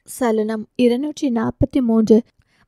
சலனம் 243.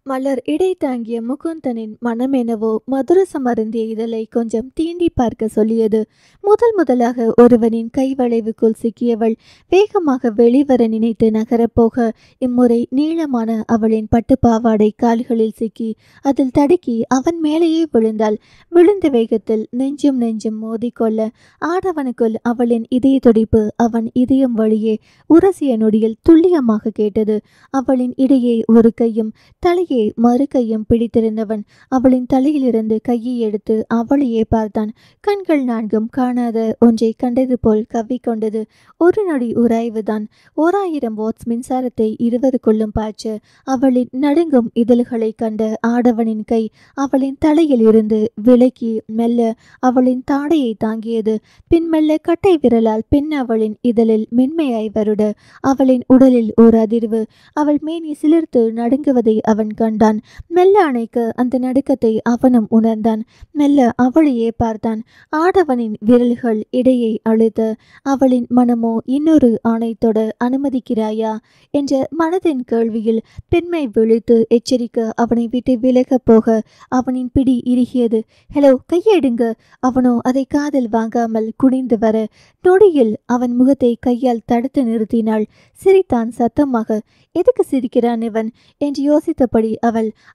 மலர் இடை தாங்கிய முகுந்தனின் மனமெனவோ மதுரசம் அருந்திய இதழை கொஞ்சம் தீண்டி பார்க்க சொல்லியது. முதலாக ஒருவனின் கைவளைவுக்குள் சிக்கியவள் வேகமாக வெளிவர நினைத்து நகரப்போக இம்முறை நீளமான அவளின் பட்டுப்பாவாடை கால்களில் சிக்கி அதில் தடுக்கி அவன் மேலேயே விழுந்தாள். விழுந்த வேகத்தில் நெஞ்சும் மோதிக்கொள்ள ஆடவனுக்குள் அவளின் இதய துடிப்பு அவன் இதயம் வழியே உரசிய நொடியில் துல்லியமாக கேட்டது. அவளின் இடையே ஒரு கையும் தலையை மறு கையும் பிடித்திருந்தவன் அவளின் தலையிலிருந்து கையை எடுத்து அவளையே பார்த்தான். கண்கள் நான்கும் காணாத ஒன்றை கண்டது போல் கவ்விக்கொண்டது. ஒரு நொடி உராய்வுதான். 1000 வாட்ஸ் மின்சாரத்தை இருவருக்குள்ளும் பாய்ச்ச அவளின் நடுங்கும் இதழ்களை கண்ட ஆடவனின் கை அவளின் தலையில் இருந்து விலக்கி மெல்ல அவளின் தாடையை தாங்கியது. பின் மெல்ல கட்டை விரலால் பெண் அவளின் இதழில் மென்மையாய் வருட அவளின் உடலில் ஓர் அதிர்வு. அவள் மேனி சிலிர்த்து நடுங்குவதை அவன் கண்டான். மெல்ல அணைக்க அந்த நடுக்கத்தை அவனும் உணர்ந்தான். மெல்ல அவளையே பார்த்தான். ஆடவனின் விரல்கள் இடையை அழுத்த அவளின் மனமோ இன்னொரு ஆணை தொட அனுமதிக்கிறாயா என்ற மனதின் கேள்வியில் பெண்மை விழித்து எச்சரிக்க அவனை விட்டு விலக போக அவனின் பிடி இறுகியது. ஹலோ, கையெடுங்க. அவனோ அதை காதில் வாங்காமல் குனிந்து வர நொடியில் அவன் முகத்தை கையால் தடுத்து நிறுத்தினாள். சிரித்தான் சத்தமாக. எதுக்கு சிரிக்கிறான் இவன் என்று யோசித்தபடி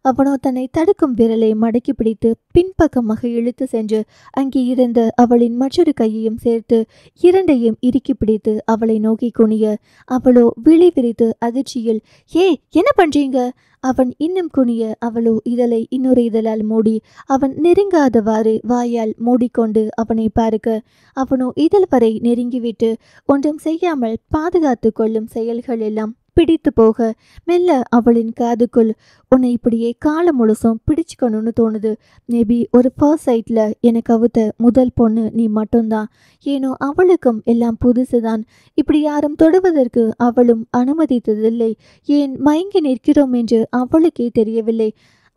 அவனோ தன்னை தடுக்கும் விரலை மடக்கி பிடித்து பின்பக்கமாக இழுத்து சென்று அங்கே இருந்த அவளின் மற்றொரு கையையும் சேர்த்து இரண்டையும் இறுக்கி பிடித்து அவளை நோக்கி குனிய அவளோ விழி விரித்து அதிர்ச்சியில், ஏ என்ன பண்றீங்க? அவன் இன்னும் குனிய அவளோ இதழை இன்னொரு இதழால் மூடி அவன் நெருங்காதவாறு வாயால் மூடிக்கொண்டு அவனை பார்க்க அவனோ இதழ் வரை நெருங்கிவிட்டு ஒன்றும் செய்யாமல் பாதுகாத்து கொள்ளும் செயல்கள் எல்லாம் பிடித்து போக மெல்ல அவளின் காதுக்குள், உன்னை இப்படியே காலம் முழுசும் பிடிச்சுக்கணும்னு தோணுது. மேபி ஒரு ஃபர்ஸ்ட் சைட்ல எனக்கு அவுத்த முதல் பொண்ணு நீ மட்டும்தான். ஏனோ அவளுக்கும் எல்லாம் புதுசுதான். இப்படி யாரும் தொடுவதற்கு அவளும் அனுமதித்ததில்லை. ஏன் மயங்கி நிற்கிறோம் என்று அவளுக்கே தெரியவில்லை.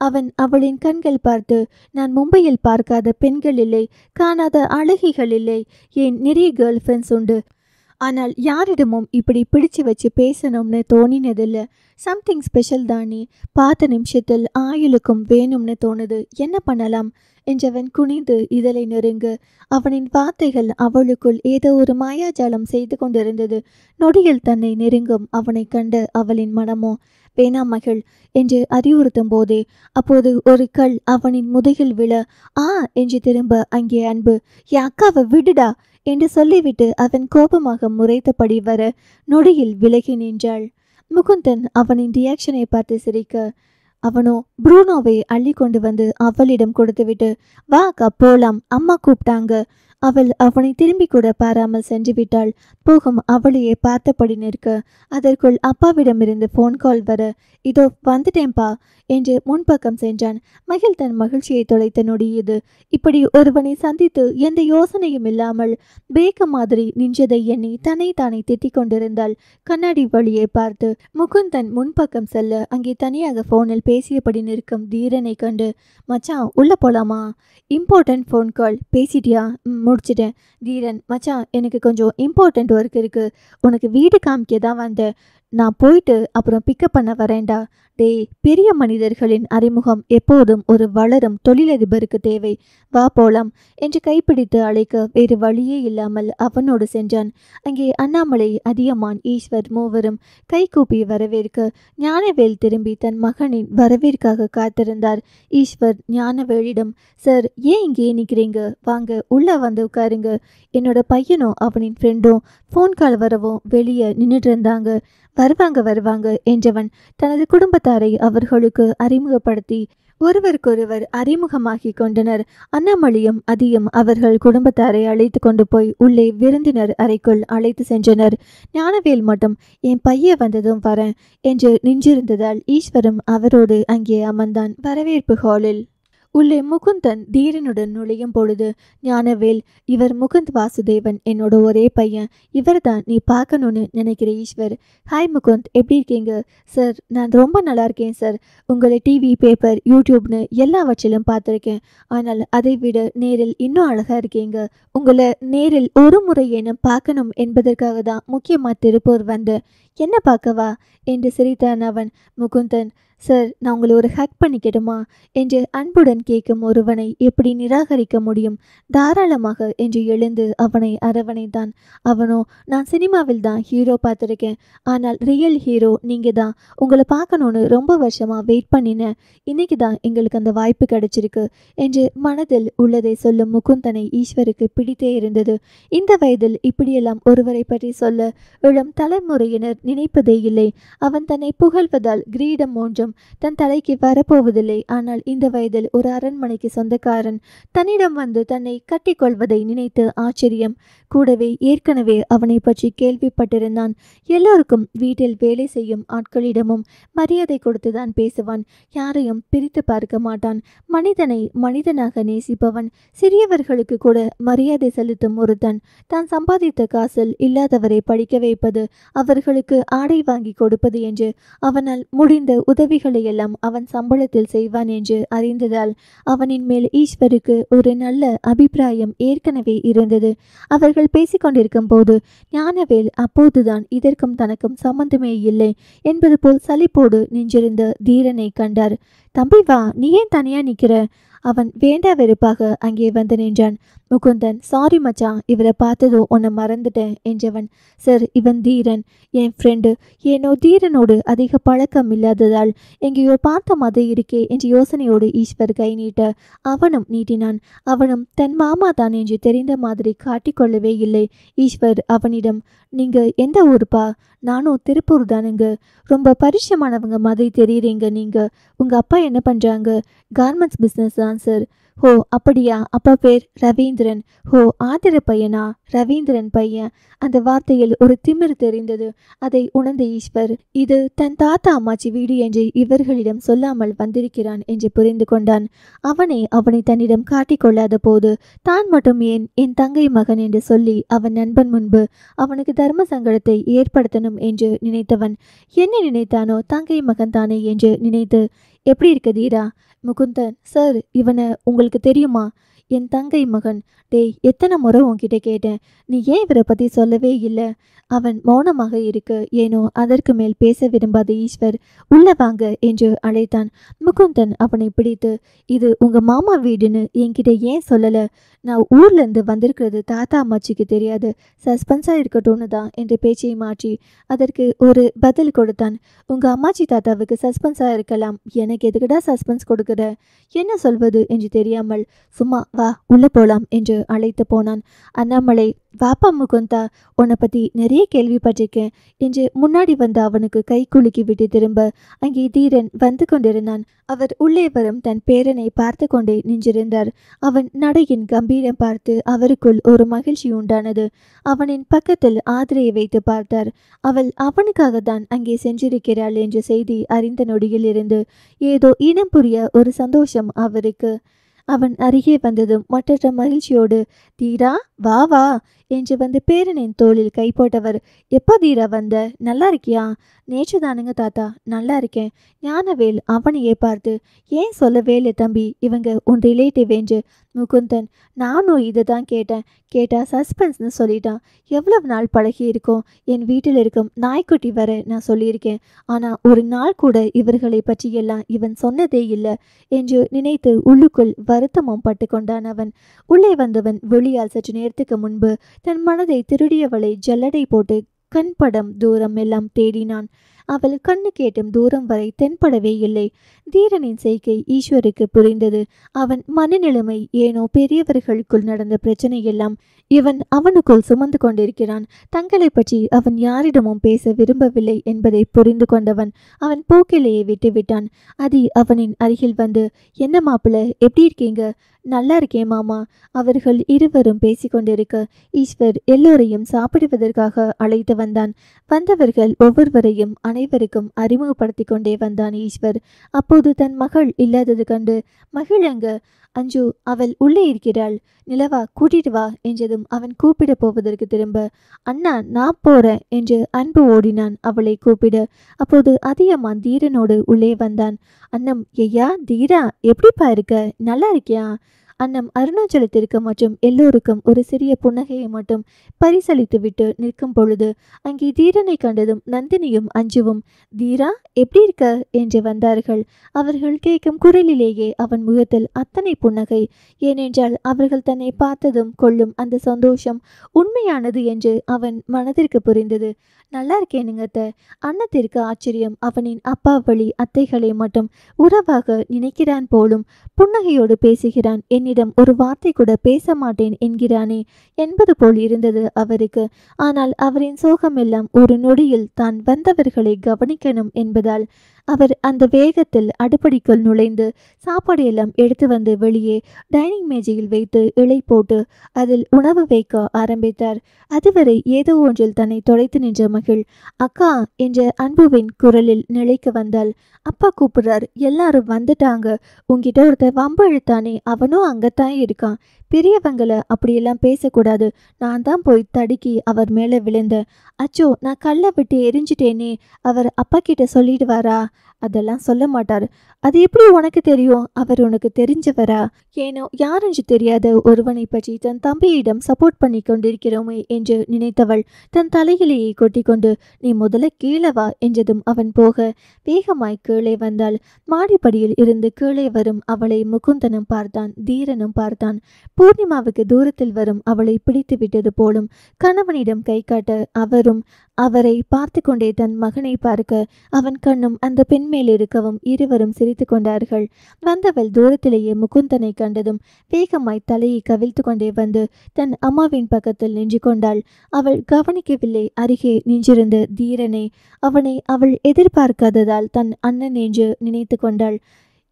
அவன் அவளின் கண்கள் பார்த்து, நான் மும்பையில் பார்க்காத பெண்கள் இல்லை, காணாத அழகிகள் இல்லை. ஏன் நிறைய கேர்ள் ஃப்ரெண்ட்ஸ் உண்டு. ஆனால் யாரிடமும் இப்படி பிடிச்சு வச்சு பேசணும்னு தோணினதில்லை. சம்திங் ஸ்பெஷல் தானே. பார்த்த நிமிஷத்தில் ஆயுளுக்கும் வேணும்னு தோணுது. என்ன பண்ணலாம் என்றவன் குனிந்து இதழை நெருங்க அவனின் வார்த்தைகள் அவளுக்குள் ஏதோ ஒரு மாயாஜாலம் செய்து கொண்டிருந்தது. நொடியில் தன்னை நெருங்கும் அவனை கண்ட அவளின் மனமோ வேணாம் மகள் என்று அறிவுறுத்தும் போதே அப்போது ஒரு கல் அவனின் முதுகில் விழ என்று திரும்ப அங்கே அன்பு, என் அக்காவை விடுடா என்று சொல்லிவிட்டு அவன் கோபமாக முறைத்தபடி வர நொடியில் விலகி நின்றாள். முகுந்தன் அவனின் ரியாக்ஷனை பார்த்து சிரிக்க அவனோ ப்ரூனோவை அள்ளி கொண்டு வந்து அவளிடம் கொடுத்துவிட்டு, வா அக்கா போலாம், அம்மா கூப்பிட்டாங்க. அவள் அவனை திரும்பி கூட பாராமல் சென்று விட்டாள். போகும் அவளையே பார்த்தபடி நிற்க அதற்குள் அப்பாவிடமிருந்து ஃபோன் கால் வர, இதோ வந்துட்டேன்பா என்று முன்பக்கம் சென்றான். மகிழ் தன் மகிழ்ச்சியை தொலைத்த நொடியது. இப்படி ஒருவனை சந்தித்து எந்த யோசனையும் இல்லாமல் பேக்க மாதிரி நின்றதை எண்ணி தன்னை தானே திட்டிக் கொண்டிருந்தாள். கண்ணாடி வழியே பார்த்து முகுந்தன் முன்பக்கம் செல்ல அங்கே தனியாக ஃபோனில் பேசியபடி நிற்கும் தீரனை கண்டு, மச்சான் உள்ள போலாமா? Important phone call. பேசிட்டியா? முடிச்சிட்டேன். தீரன், மச்சான் எனக்கு கொஞ்சம் இம்பார்ட்டன்ட் ஒர்க் இருக்கு. உனக்கு வீடு காமிக்க தான் வந்தேன். நான் போயிட்டு அப்புறம் பிக்கப் பண்ண வரேன்டா. டேய், பெரிய மனிதர்களின் அறிமுகம் எப்போதும் ஒரு வளரும் தொழிலதிபருக்கு தேவை. வா போலாம் என்று கைப்பிடித்து அழைக்க வேறு வழியே இல்லாமல் அவனோடு சென்றான். அங்கே அண்ணாமலை, அதியமான், ஈஸ்வர் மூவரும் கை கூப்பி வரவேற்க ஞானவேல் திரும்பி தன் மகனின் வரவேற்காக காத்திருந்தார். ஈஸ்வர் ஞானவேலிடம், சார் ஏன் இங்கே நிற்கிறீங்க? வாங்க உள்ள வந்து உட்காருங்க. என்னோட பையனும் அவனின் ஃப்ரெண்டும் ஃபோன் கால் வரவும் வெளியே நின்றுட்டு இருந்தாங்க. வருவாங்க என்றவன் தனது குடும்பத்தாரை அவர்களுக்கு அறிமுகப்படுத்தி ஒருவருக்கொருவர் அறிமுகமாகி கொண்டனர். அண்ணாமலையும் அதியும் அவர்கள் குடும்பத்தாரை அழைத்து கொண்டு போய் உள்ளே விருந்தினர் அறைக்குள் அழைத்து சென்றனர். ஞானவேல் மட்டும் என் பையன் வந்ததும் வரேன் என்று நின்றிருந்ததால் ஈஸ்வரும் அவரோடு அங்கே அமர்ந்தான். வரவேற்பு ஹாலில் உள்ளே முகுந்தன் தீரனுடன் நுழையும் பொழுது, ஞானவேல், இவர் முகுந்த் வாசுதேவன், என்னோட ஒரே பையன். இவர் தான் நீ பார்க்கணுன்னு நினைக்கிற ஈஸ்வர். ஹாய் முகுந்த், எப்படி இருக்கீங்க? சார், நான் ரொம்ப நல்லா இருக்கேன் சார். உங்களை டிவி, பேப்பர், யூடியூப்னு எல்லாவற்றிலும் பார்த்துருக்கேன். ஆனால் அதை விட நேரில் இன்னும் அழகாக இருக்கீங்க. உங்களை நேரில் ஒரு முறை ஏனும் பார்க்கணும் என்பதற்காக தான் முக்கியமாக திருப்பூர் வந்தேன். என்ன பார்க்கவா என்று சிரித்தான் அவன். முகுந்தன், சார், நான் உங்களை ஒரு ஹக் பண்ணிக்கிடுமா என்று அன்புடன் கேட்கும் ஒருவனை எப்படி நிராகரிக்க முடியும்? தாராளமாக என்று எழுந்து அவனை அரவணைத்தான். அவனோ, நான் சினிமாவில் தான் ஹீரோ பார்த்துருக்கேன், ஆனால் ரியல் ஹீரோ நீங்கள் தான். உங்களை பார்க்கணுன்னு ரொம்ப வருஷமாக வெயிட் பண்ணினேன். இன்னைக்கு தான் எங்களுக்கு அந்த வாய்ப்பு கிடைச்சிருக்கு என்று மனதில் உள்ளதை சொல்லும் முகுந்தனை ஈஸ்வருக்கு பிடித்தே இருந்தது. இந்த வயதில் இப்படியெல்லாம் ஒருவரை பற்றி சொல்ல இளம் தலைமுறையினர் நினைப்பதே இல்லை. அவன் தன்னை புகழ்வதால் கிரீடம் ஒன்றும் தன் தலைக்கு வரப்போவதில்லை. ஆனால் இந்த வயதில் ஒரு அரண்மனைக்கு சொந்தக்காரன் தன்னிடம் வந்து தன்னை கட்டிக்கொள்வதை நினைத்து ஆச்சரியம். கூடவே ஏற்கனவே அவனை பற்றி கேள்விப்பட்டிருந்தான். எல்லோருக்கும் வீட்டில் வேலை செய்யும் ஆட்களிடமும் மரியாதை கொடுத்துதான் பேசுவான். யாரையும் பிரித்து பார்க்க மாட்டான். மனிதனை மனிதனாக நேசிப்பவன். சிறியவர்களுக்கு கூட மரியாதை செலுத்தும் ஒருத்தன். தான் சம்பாதித்த காசில் இல்லாதவரை படிக்க வைப்பது, அவர்களுக்கு ஆடை வாங்கி கொடுப்பது என்று அவனால் முடிந்த உதவிகளையெல்லாம் அவன் சம்பளத்தில் செய்வான் என்று அறிந்ததால் அவனின் மேல் ஈஸ்வருக்கு ஒரு நல்ல அபிப்பிராயம் ஏற்கனவே இருந்தது. அவர்கள் பேசிக்கொண்டிருக்கும் போது ஞானவேல் அப்போதுதான் இதற்கும் தனக்கும் சம்பந்தமே இல்லை என்பது போல் சலிப்போடு நின்றிருந்த தீரனை கண்டார். தம்பி வா, நீ ஏன் தனியா நிற்கிற? அவன் வேண்டா வெறுப்பாக அங்கே வந்து நின்றான். முகுந்தன், சாரி மச்சான், இவரை பார்த்ததோ உன்னை மறந்துட்டேன் என்றவன். சார், இவன் தீரன், என் ஃப்ரெண்டு. ஏனோ தீரனோடு அதிக பழக்கம் இல்லாததால் எங்கேயோ பார்த்த மாதிரி இருக்கே என்ற யோசனையோடு ஈஸ்வர் கை நீட்ட அவனும் நீட்டினான். அவனும் தன் மாமா தான் என்று தெரிந்த மாதிரி காட்டிக்கொள்ளவே இல்லை. ஈஸ்வர் அவனிடம், நீங்க எந்த ஊருப்பா? நானும் திருப்பூர் தானுங்க. ரொம்ப பரிச்சயமானவங்க மாதிரி தெரியுறீங்க நீங்க. உங்க அப்பா என்ன பண்றாங்க? கார்மெண்ட்ஸ் பிஸ்னஸ் தான் சார். ஹோ, அப்படியா? அப்பா பேர் ரவீந்திரன். ஹோ, ஆதிர பையனா? ரவீந்திரன் பையன். அந்த வார்த்தையில் ஒரு திமிர் தெரிந்தது. அதை உணர்ந்த ஈஸ்வர், இது தன் தாத்தா அம்மாச்சி வீடு என்று இவர்களிடம் சொல்லாமல் வந்திருக்கிறான் என்று புரிந்து கொண்டான். அவனை தன்னிடம் காட்டிக்கொள்ளாத போது தான் மட்டும் ஏன் என் தங்கை மகன் என்று சொல்லி அவன் நண்பன் முன்பு அவனுக்கு தர்ம சங்கடத்தை ஏற்படுத்தணும் என்று நினைத்தவன் என்ன நினைத்தானோ தங்கை மகன் தானே என்று நினைத்து, எப்படி இருக்க தீரா? முகுந்தன், சார், இவனை உங்களுக்கு தெரியுமா? என் தங்கை மகன். டேய், எத்தனை முறை உன்கிட்ட கேட்டேன், நீ ஏன் இவரை பற்றி சொல்லவே இல்லை? அவன் மௌனமாக இருக்க ஏனோ அதற்கு மேல் பேச விரும்பாத ஈஸ்வர், உள்ள வாங்க என்று அழைத்தான். முகுந்தன் அவனை பிடித்து, இது உங்க மாமா வீடுன்னு என்கிட்ட ஏன் சொல்லலை? நான் ஊர்லேருந்து வந்திருக்கிறது தாத்தா அம்மாச்சிக்கு தெரியாது, சஸ்பென்ஸாக இருக்கட்டும்னு தான் என்று பேச்சை மாற்றி அதற்கு ஒரு பதில் கொடுத்தான். உங்க அம்மாச்சி தாத்தாவுக்கு சஸ்பென்ஸாக இருக்கலாம், எனக்கு எதுக்குடா சஸ்பென்ஸ் கொடுக்குற? என்ன சொல்வது என்று தெரியாமல், சும்மா வா உள்ள போலாம் என்று அழைத்து போனான். அண்ணாமலை, வாப்பா முகுந்தா, உன்னை பற்றி நிறைய கேள்விப்பட்டிருக்கேன் என்று முன்னாடி வந்து அவனுக்கு கை குலுக்கி விட்டு திரும்ப அங்கே தீரன் வந்து கொண்டிருந்தான். அவர் உள்ளே வரும் தன் பேரனை பார்த்து கொண்டே நின்றிருந்தார். அவன் நடையின் கம்பீரம் பார்த்து அவருக்குள் ஒரு மகிழ்ச்சி உண்டானது. அவனின் பக்கத்தில் ஆதிரையை வைத்து பார்த்தார். அவள் அவனுக்காக தான் அங்கே சென்றிருக்கிறாள் என்ற செய்தி அறிந்த நொடியில் இருந்து ஏதோ இனம் புரிய ஒரு சந்தோஷம் அவருக்கு. அவன் அருகே வந்ததும் மற்றற்ற மகிழ்ச்சியோடு, தீரா வா வா என்று வந்து பேரனின் தோளில் கை போட்டவர், எப்போ தீரா வந்த? நல்லா இருக்கியா? நேற்று தானுங்க தாத்தா. நல்லா இருக்கேன். ஞானவேல் அவனையே பார்த்து, ஏன் சொல்லவே இல்லை தம்பி, இவங்க உன் ரிலேட்டிவ் என்று. முகுந்தன், நானும் இதை தான் கேட்டா சஸ்பென்ஸ்னு சொல்லிட்டான். எவ்வளவு நாள் பழகி இருக்கோம். என் வீட்டில் இருக்கும் நாய்க்குட்டி வர நான் சொல்லியிருக்கேன். ஆனால் ஒரு நாள் கூட இவர்களை பற்றியெல்லாம் இவன் சொன்னதே இல்லை என்று நினைத்து உள்ளுக்குள் வருத்தமும் பட்டு கொண்டான் அவன். உள்ளே வந்தவன் வெளியால் சற்று நேரத்துக்கு முன்பு தன் மனதை திருடியவளை ஜல்லடை போட்டு கண்படம் தூரம் எல்லாம் தேடினான். அவள் கண்ணு கேட்டும் தூரம் வரை தென்படவே இல்லை. தீரனின் செய்கை ஈஸ்வருக்கு புரிந்தது. அவன் மனநிலைமை ஏனோ பெரியவர்களுக்குள் நடந்த பிரச்சனை எல்லாம் இவன் அவனுக்குள் சுமந்து கொண்டிருக்கிறான். தங்களை பற்றி அவன் யாரிடமும் பேச விரும்பவில்லை என்பதை புரிந்து கொண்டவன் அவன் போக்கிலேயே விட்டு விட்டான். அதி அவனின் அருகில் வந்து, என்ன மாப்பிள்ள, எப்படி இருக்கீங்க? நல்லா இருக்கேன் மாமா. அவர்கள் இருவரும் பேசிக்கொண்டிருக்க ஈஸ்வர் எல்லோரையும் சாப்பிடுவதற்காக அழைத்து வந்தான். வந்தவர்கள் ஒவ்வொருவரையும் அனைவருக்கும் அறிமுகப்படுத்தி கொண்டே வந்தான் ஈஸ்வர். அப்போது தன் மகள் இல்லாதது கண்டு, மகிழங்க அஞ்சு, அவள் உள்ளே இருக்கிறாள், நிலவா கூட்டிட்டு வா என்றதும் அவன் கூப்பிட போவதற்கு திரும்ப, அண்ணா நான் போறேன் என்று அன்பு ஓடினான் அவளை கூப்பிட. அப்போது அதியமான் தீரனோடு உள்ளே வந்தான். அண்ணம், ஐயா தீரா, எப்படிப்பா இருக்க, நல்லா இருக்கியா? அண்ணம் அருணாச்சலத்திற்கு மற்றும் எல்லோருக்கும் ஒரு சிறிய புன்னகையை மட்டும் பரிசளித்து விட்டு நிற்கும் பொழுது அங்கே தீரனை கண்டதும் நந்தினியும் அஞ்சுவும், தீரா எப்படி இருக்க என்று வந்தார்கள். அவர்கள் கேட்கும் குரலிலேயே அவன் முகத்தில் அத்தனை புன்னகை. ஏனென்றால் அவர்கள் தன்னை பார்த்ததும் கொள்ளும் அந்த சந்தோஷம் உண்மையானது என்று அவன் மனதிற்கு புரிந்தது. நல்லா இருக்கேனுங்கத்த. அன்னத்திற்கு ஆச்சரியம். அவனின் அப்பா வழி அத்தைகளை மட்டும் உறவாக நினைக்கிறான் போலும். புன்னகையோடு பேசுகிறான். என்னிடம் ஒரு வார்த்தை கூட பேச மாட்டேன் என்கிறானே என்பது போல் இருந்தது அவருக்கு. ஆனால் அவரின் சோகமெல்லாம் ஒரு நொடியில் தான் வந்தவர்களை கவனிக்கணும் என்பதால் அவர் அந்த வேகத்தில் அடுப்படிக்குள் நுழைந்து சாப்பாடு எல்லாம் எடுத்து வந்து வெளியே டைனிங் மேஜையில் வைத்து இலை போட்டு அதில் உணவு வைக்க ஆரம்பித்தார். அதுவரை ஏதோ ஒன்றில் தன்னை தொலைத்து நின்ற மகிழ் அக்கா என்ற அன்புவின் குரலில் நிலைக்கு வந்தாள். அப்பா கூப்பிடுறார், எல்லாரும் வந்துட்டாங்க. உங்ககிட்ட ஒருத்தர் வம்பு இழுத்தானே, அவனும் அங்கத்தான் இருக்கான். பெரியவங்களை அப்படியெல்லாம் பேசக்கூடாது. நான் தான் போய் தடுக்கி அவர் மேலே விழுந்தேன். அச்சோ, நான் கல்லை விட்டு எரிஞ்சிட்டேனே, அவர் அப்பா கிட்ட சொல்லிடுவாரா? அதெல்லாம் சொல்ல மாட்டார். அது எப்படி உனக்கு தெரியும்? அவர் உனக்கு தெரிஞ்சவரா? ஏனோ யாரென்று தெரியாத ஒருவனை பற்றி தன் தம்பியிடம் சப்போர்ட் பண்ணி கொண்டிருக்கிறோமே என்று நினைத்தவள் தன் தலையிலேயே கொட்டிக்கொண்டு, நீ முதல்ல கீழே வா என்றதும் அவன் போக வேகமாய் கீழே வந்தாள். மாடிப்படியில் இருந்து கீழே வரும் அவளை முகுந்தனும் பார்த்தான், தீரனும் பார்த்தான். பூர்ணிமாவுக்கு தூரத்தில் வரும் அவளை பிடித்து விட்டது போலும். கணவனிடம் கை காட்ட அவரும் அவரை பார்த்து கொண்டே தன் மகனை பார்க்க அவன் கண்ணும் அந்த பெண் மேல் இருக்கவும் இருவரும் சிரித்து கொண்டார்கள். வந்தவள் தூரத்திலேயே முகுந்தனை கண்டதும் வேகமாய் தலையை கவிழ்த்து கொண்டே வந்து தன் அம்மாவின் பக்கத்தில் நின்று கொண்டாள். அவள் கவனிக்கவில்லை அருகே நின்றிருந்த தீரனை. அவனை அவள் எதிர்பார்க்காததால் தன் அண்ணன் என்று நினைத்து கொண்டாள்.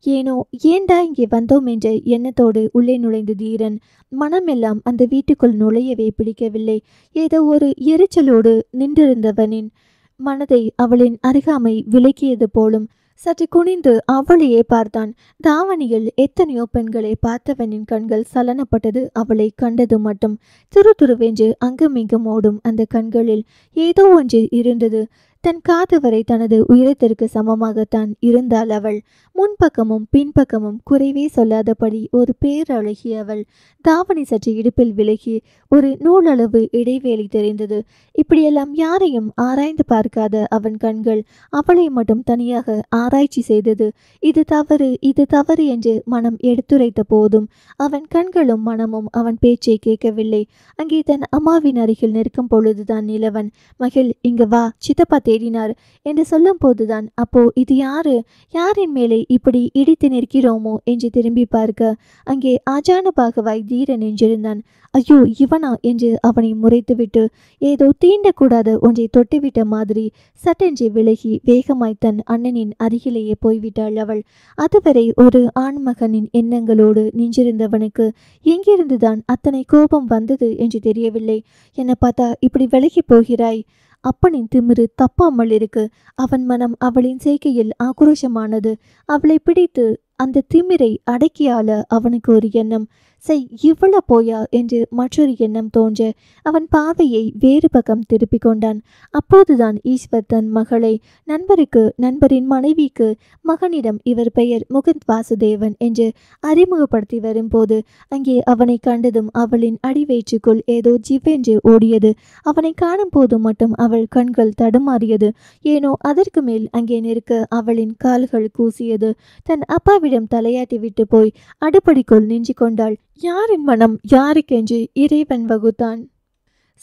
ஏனோ ஏண்டா இங்கே வந்தோம் என்ற எண்ணத்தோடு உள்ளே நுழைந்த தீரன் மனமெல்லாம் அந்த வீட்டுக்குள் நுழையவே பிடிக்கவில்லை. ஏதோ ஒரு எரிச்சலோடு நின்றிருந்தவனின் மனதை அவளின் அருகாமை விலக்கியது போலும். சற்று குனிந்து அவளையே பார்த்தான். தாவணியில் எத்தனையோ பெண்களை பார்த்தவனின் கண்கள் சலனப்பட்டது. அவளை கண்டது மட்டும் துரு துருவென்று அங்குமிங்கும் ஓடும் அந்த கண்களில் ஏதோ ஒன்று இருந்தது. தன் காது வரை தனது உயரத்திற்கு சமமாகத்தான் இருந்தாள் அவள். முன்பக்கமும் பின்பக்கமும் குறைவே சொல்லாதபடி ஒரு பேரழகி அவள். தாவணி சற்று இடுப்பில் விலகி ஒரு நூலளவு இடைவேளை தெரிந்தது. இப்படியெல்லாம் யாரையும் ஆராய்ந்து பார்க்காத அவன் கண்கள் அவளை மட்டும் தனியாக ஆராய்ச்சி செய்தது. இது தவறு, இது தவறு என்று மனம் எடுத்துரைத்த போதும் அவன் கண்களும் மனமும் அவன் பேச்சை கேட்கவில்லை. அங்கே தன் அம்மாவின் அருகில் நிற்கும் பொழுதுதான் நிலவன், மகிழ் இங்கு வா, சித்தப்பா தேடினார் என்று சொல்லும் போதுதான், அப்போ இது யாரு, யாரின் மேலே இப்படி இடித்து நிற்கிறோமோ என்று திரும்பி பார்க்க அங்கே ஆஜான பாகவாய் தீரன் நின்றிருந்தான். ஐயோ இவனா என்று அவனை முறைத்துவிட்டு ஏதோ தீண்டக்கூடாத ஒன்றை தொட்டுவிட்ட மாதிரி சட்டென்று விலகி வேகமாய் தன் அண்ணனின் அருகிலேயே போய்விட்டாள் அவள். அதுவரை ஒரு ஆண்மகனின் எண்ணங்களோடு நின்றிருந்தவனுக்கு எங்கிருந்துதான் அத்தனை கோபம் வந்தது என்று தெரியவில்லை. என்னை பார்த்தா இப்படி விலகி போகிறாய்? அப்பனின் திமிரு தப்பாமல் இருக்கு. அவன் மனம் அவளின் செய்கையில் ஆக்ரோஷமானது. அவளை பிடித்து அந்த திமிரை அடக்கியாள அவனுக்கு ஒரு எண்ணம். செய், இவ்வளவு போயா என்று மற்றொரு எண்ணம் தோன்ற அவன் பார்வையை வேறு பக்கம் திருப்பிக் கொண்டான். அப்போதுதான் ஈஸ்வர் தன் மகளை நண்பருக்கு, நண்பரின் மனைவிக்கு, மகனிடம் இவர் பெயர் முகுந்த் வாசுதேவன் என்று அறிமுகப்படுத்தி வரும்போது அங்கே அவனை கண்டதும் அவளின் அடிவயிற்றுக்குள் ஏதோ ஜிவென்று ஓடியது. அவனை காணும் போது மட்டும் அவள் கண்கள் தடுமாறியது. ஏனோ அதற்கு மேல் அங்கே நிற்க அவளின் கால்கள் கூசியது. தன் அப்பாவிடம் தலையாட்டி விட்டு போய் அடுப்படிக்குள் நின்று கொண்டாள். யாரின் மனம் யாருக்கென்று இறைவன் வகுத்தான்.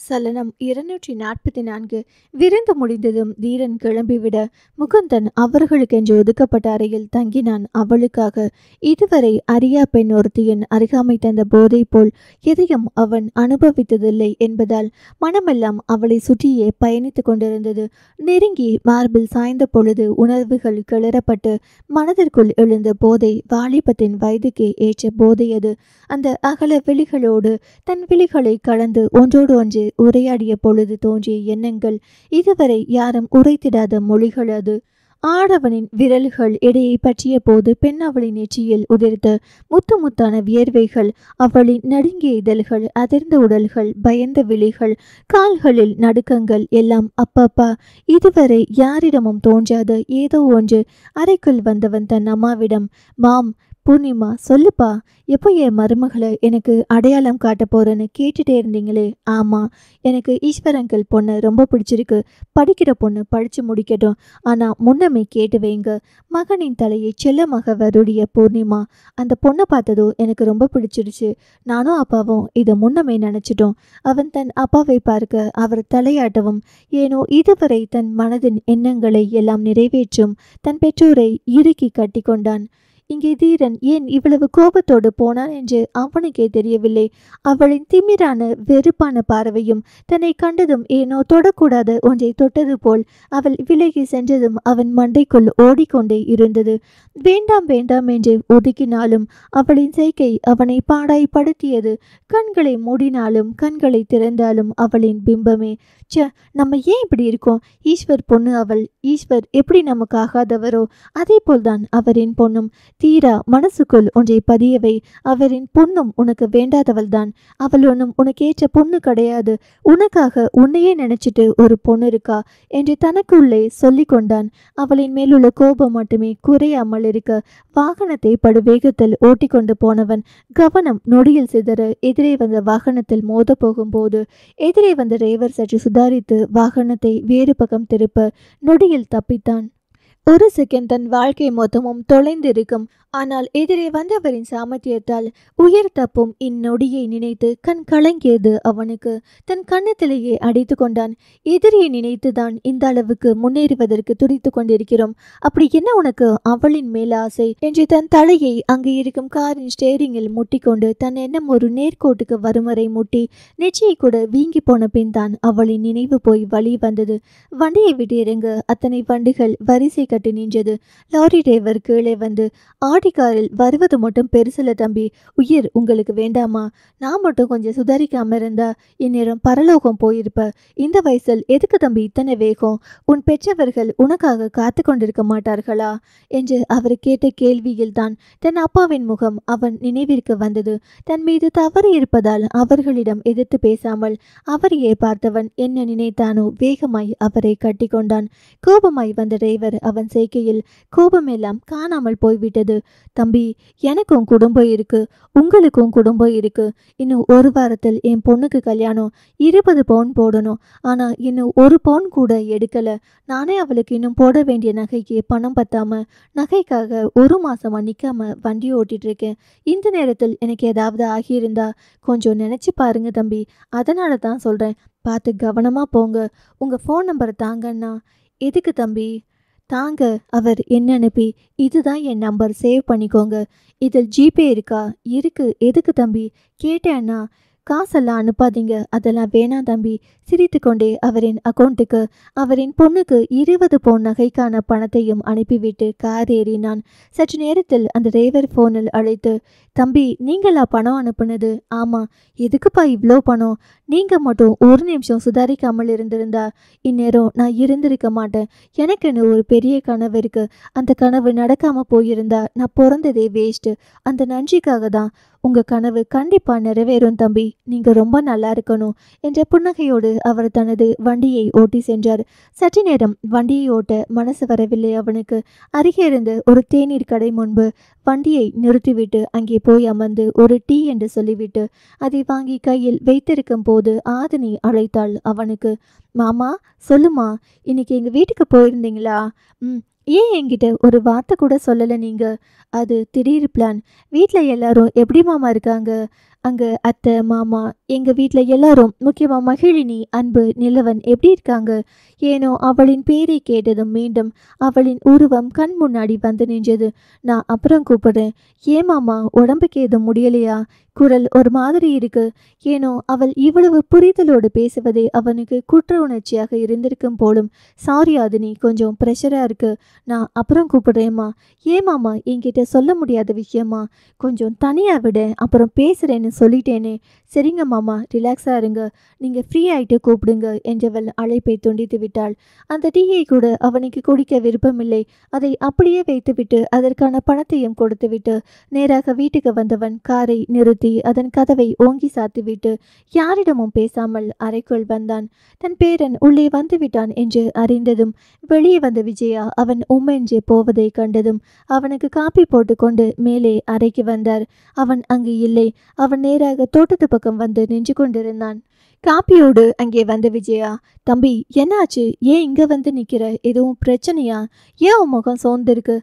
சலனம் 244. விருந்து முடிந்ததும் தீரன் கிளம்பிவிட முகுந்தன் அவர்களுக்கென்று ஒதுக்கப்பட்ட அறையில் தங்கினான். அவளுக்காக இதுவரை அறியா பெண் ஒருத்தியின் அருகாமை தந்த போதை போல் எதையும் அவன் அனுபவித்ததில்லை என்பதால் மனமெல்லாம் அவளை சுற்றியே பயணித்து கொண்டிருந்தது. நெருங்கி மார்பில் சாய்ந்த பொழுது உணர்வுகள் கிளறப்பட்டு மனதிற்குள் எழுந்த போதை வாலிபத்தின் வயதுக்கு ஏற்ற போதை அது. அந்த அகல விழிகளோடு தன் விழிகளை கலந்து ஒன்றோடு ஒன்று உரையாடிய பொழுது தோன்றிய எண்ணங்கள், இதுவரை யாரும் உரைத்திடாத மொழிகள் அது. ஆடவனின் விரல்கள் எடையை பற்றிய போது பெண் அவளின் நெற்றியில் உதிர்த்த முத்து முத்தான வியர்வைகள், அவளின் நடுங்கிய இதழ்கள், அதிர்ந்த உடல்கள், பயந்த விழிகள், கால்களில் நடுக்கங்கள் எல்லாம் அப்பப்பா இதுவரை யாரிடமும் தோன்றாத ஏதோ ஒன்று. அறைக்குள் வந்தவன் தன் அம்மாவிடம், மாம் பூர்ணிமா சொல்லுப்பா, எப்போ என் மருமகளை எனக்கு அடையாளம் காட்ட போறேன்னு கேட்டுட்டே இருந்தீங்களே? ஆமாம், எனக்கு ஈஸ்வரங்கள் பொண்ணு ரொம்ப பிடிச்சிருக்கு. படிக்கிற பொண்ணு படித்து முடிக்கட்டும். ஆனால் முன்னமே கேட்டு வைங்க. மகனின் தலையை செல்லமாக வருடிய பூர்ணிமா, அந்த பொண்ணை பார்த்ததோ எனக்கு ரொம்ப பிடிச்சிருச்சு. நானும் அப்பாவும் இதை முன்னமே நினச்சிட்டோம். அவன் தன் அப்பாவை பார்க்க அவர் தலையாட்டவும் ஏனோ இதுவரை தன் மனதின் எண்ணங்களை எல்லாம் நிறைவேற்றும் தன் பெற்றோரை இறுக்கி கட்டி கொண்டான். இங்கே தீரன் ஏன் இவ்வளவு கோபத்தோடு போனான் என்று அவனுக்கே தெரியவில்லை. அவளின் திமிரான வெறுப்பான பார்வையும் தன்னை கண்டதும் ஏனோ தொடக்கூடாத ஒன்றை தொட்டது போல் அவள் விலகி சென்றதும் அவன் மண்டைக்குள் ஓடிக்கொண்டே இருந்தது. வேண்டாம் வேண்டாம் என்று ஒதுக்கினாலும் அவளின் செய்கை அவனை பாடாய்படுத்தியது. கண்களை மூடினாலும் கண்களை திறந்தாலும் அவளின் பிம்பமே. நம்ம ஏன் இப்படி இருக்கோம்? ஈஸ்வர் பொண்ணு அவள். ஈஸ்வர் எப்படி நமக்கு ஆகாதவரோ அதே போல்தான் அவரின் பொண்ணும். தீரா மனசுக்குள் ஒன்றை பதியவை, அவரின் பொண்ணும் உனக்கு வேண்டாதவள்தான். அவள் ஒன்றும் உனக்கேற்ற பொண்ணு கிடையாது. உனக்காக உன்னையே நினைச்சிட்டு ஒரு பொண்ணு இருக்கா என்று தனக்குள்ளே சொல்லி கொண்டான். அவளின் மேலுள்ள கோபம் மட்டுமே குறையாமல் இருக்க வாகனத்தை படுவேகத்தில் ஓட்டி கொண்டு போனவன் கவனம் நொடியில் சிதற எதிரே வந்த வாகனத்தில் மோத போகும்போது எதிரே வந்த டிரைவர் சற்று சுதாரித்து வாகனத்தை வேறு பக்கம் திருப்ப நொடியில் தப்பித்தான். ஒரு செகண்ட் தன் வாழ்க்கை மொத்தமும் தொலைந்திருக்கும். ஆனால் எதிரே வந்தவரின் சாமர்த்தியத்தால் உயிர் தப்பும் இந்நொடியை நினைத்து கண் கலங்கியது அவனுக்கு. தன் கன்னத்திலேயே அடித்து கொண்டான். எதிரியை நினைத்துதான் இந்த அளவுக்கு முன்னேறுவதற்கு துடித்து கொண்டிருக்கிறோம். அப்படி என்ன உனக்கு அவளின் மேல் ஆசை என்று தன் தலையை அங்கு இருக்கும் காரின் ஸ்டேரிங்கில் முட்டிக்கொண்டு தன் எண்ணம் ஒரு நேர்கோட்டுக்கு வரும் வரை முட்டி நெற்றியை கூட வீங்கி போன பின் தான் அவளின் நினைவு போய் வழி வந்தது. வண்டியை விட்டு இறங்க அத்தனை வண்டிகள் வரிசை கட்டி நின்றது. லாரி டிரைவர் கீழே வந்து, காரில் வருவது மட்டும் பெருசில்ல தம்பி, உயிர் உங்களுக்கு வேண்டாமா? நான் மட்டும் கொஞ்சம் சுதாரிக்காம இருந்தா இந்நேரம் பரலோகம் போயிருப்ப. இந்த வயசில் எதுக்கு தம்பி இத்தனை வேகம்? உன் பெற்றவர்கள் உனக்காக காத்து கொண்டிருக்க மாட்டார்களா என்று அவர் கேட்ட கேள்வியில் தான் தன் அப்பாவின் முகம் அவன் நினைவிற்கு வந்தது. தன் மீது தவறு இருப்பதால் அவர்களிடம் எதிர்த்து பேசாமல் அவரையே பார்த்தவன் என்ன நினைத்தானோ வேகமாய் அவரை கட்டி கொண்டான். கோபமாய் வந்த டிரைவர் அவன் செய்கையில் கோபமெல்லாம் காணாமல் போய்விட்டது. தம்பி, எனக்கும் குடும்பம் இருக்கு, உங்களுக்கும் குடும்பம் இருக்கு. இன்னும் ஒரு வாரத்தில் என் பொண்ணுக்கு கல்யாணம். 20 பவுன் போடணும். ஆனா இன்னும் 1 பவுன் கூட எடுக்கல. நானே அவளுக்கு இன்னும் போட வேண்டிய நகைக்கு பணம் பத்தாம நகைக்காக 1 மாசமா நிக்காம வண்டி ஓட்டிட்டு இருக்கேன். இந்த நேரத்தில் எனக்கு ஏதாவது ஆகியிருந்தா கொஞ்சம் நினைச்சு பாருங்க தம்பி. அதனால தான் சொல்றேன், பார்த்து கவனமா போங்க. உங்க ஃபோன் நம்பரை தாங்கண்ணா. எதுக்கு தம்பி? தாங்க. அவர் என்ன அனுப்பி, இதுதான் என் நம்பர், சேவ் பண்ணிக்கோங்க. இதில் ஜிபே இருக்கா? இருக்கு. எதுக்கு தம்பி? கேட்டேன்னா. காசெல்லாம் அனுப்பாதீங்க, அதெல்லாம் வேணாம் தம்பி. சிரித்து கொண்டே அவரின் அக்கௌண்ட்டுக்கு அவரின் பொண்ணுக்கு 20 பவுன் நகைக்கான பணத்தையும் அனுப்பிவிட்டு கார் ஏறினான். சற்று நேரத்தில் அந்த டிரைவர் ஃபோனில் அழைத்து, தம்பி நீங்களா பணம் அனுப்புனது? ஆமாம். எதுக்குப்பா இவ்வளோ பணம்? நீங்கள் மட்டும் ஒரு நிமிஷம் சுதாரிக்காமல் இருந்திருந்தா இந்நேரம் நான் இருந்திருக்க மாட்டேன். எனக்குன்னு ஒரு பெரிய கனவு இருக்கு. அந்த கனவு நடக்காமல் போயிருந்தா நான் பிறந்ததே வேஸ்ட்டு. அந்த நன்றிக்காக தான். உங்கள் கனவு கண்டிப்பாக நிறைவேறும் தம்பி. நீங்கள் ரொம்ப நல்லா இருக்கணும் என்ற புன்னகையோடு அவர் தனது வண்டியை ஓட்டி சென்றார். சற்று நேரம் வண்டியை ஓட்ட மனசு வரவில்லை அவனுக்கு. அருகே இருந்து ஒரு தேநீர் கடை முன்பு வண்டியை நிறுத்திவிட்டு அங்கே போய் அமர்ந்து ஒரு டீ என்று சொல்லிவிட்டு அதை வாங்கி கையில் வைத்திருக்கும் போது ஆதினி அழைத்தாள் அவனுக்கு. மாமா சொல்லுமா, இன்னைக்கு எங்கள் வீட்டுக்கு போயிருந்தீங்களா? ஏன் என்கிட்ட ஒரு வார்த்தை கூட சொல்லலை நீங்கள்? அது திடீர் பிளான். வீட்டில் எல்லாரும் எப்படி மாமா இருக்காங்க? அங்கே அத்தை மாமா எங்கள் வீட்டில் எல்லாரும், முக்கியமாக மகிழினி, அன்பு, நிலவன் எப்படி இருக்காங்க? ஏனோ அவளின் பேரை கேட்டதும் மீண்டும் அவளின் உருவம் கண் முன்னாடி வந்து நின்றது. நான் அப்புறம் கூப்பிடுறேன். ஏமாமா, உடம்புக்கு எதுவும் முடியலையா? குரல் ஒரு மாதிரி இருக்கு. ஏனோ அவள் இவ்வளவு புரிதலோடு பேசுவதே அவனுக்கு குற்ற உணர்ச்சியாக இருந்திருக்கும் போலும். சாரி ஆதினி, கொஞ்சம் ப்ரெஷராக இருக்கு. நான் அப்புறம் கூப்பிடுறேம்மா. ஏமாமா, என்கிட்ட சொல்ல முடியாத விஷயமா? கொஞ்சம் தனியாக விட, அப்புறம் பேசுகிறேன்னு சொல்லிட்டேனே. சரிங்க மாமா, ரிலாக்ஸாக இருங்க. நீங்கள் ஃப்ரீ ஆகிட்டு கூப்பிடுங்க என்றவள் அழைப்பை துண்டித்து விட்டாள். அந்த டீயை கூட அவனுக்கு குடிக்க விருப்பமில்லை. அதை அப்படியே வைத்துவிட்டு அதற்கான பணத்தையும் கொடுத்துவிட்டு நேராக வீட்டுக்கு வந்தவன் காரை நிறுத்தி அதன் கதவை ஓங்கி சாத்திவிட்டு யாரிடமும் பேசாமல் அறைக்குள் வந்தான். தன் பேரன் உள்ளே வந்துவிட்டான் என்று அறிந்ததும் வெளியே வந்த விஜயா அவன் உம்மென்று போவதை கண்டதும் அவனுக்கு காப்பி போட்டுக்கொண்டு மேலே அறைக்கு வந்தார். அவன் அங்கு இல்லை. அவன் நேராக தோட்டத்து பக்கம் வந்து நின்று கொண்டிருந்தான். காப்பியோடு அங்கே வந்த விஜயா, தம்பி என்னாச்சு? ஏன் இங்கே வந்து நிற்கிற? எதுவும் பிரச்சனையா? ஏன் உன் முகம் சோர்ந்திருக்கு?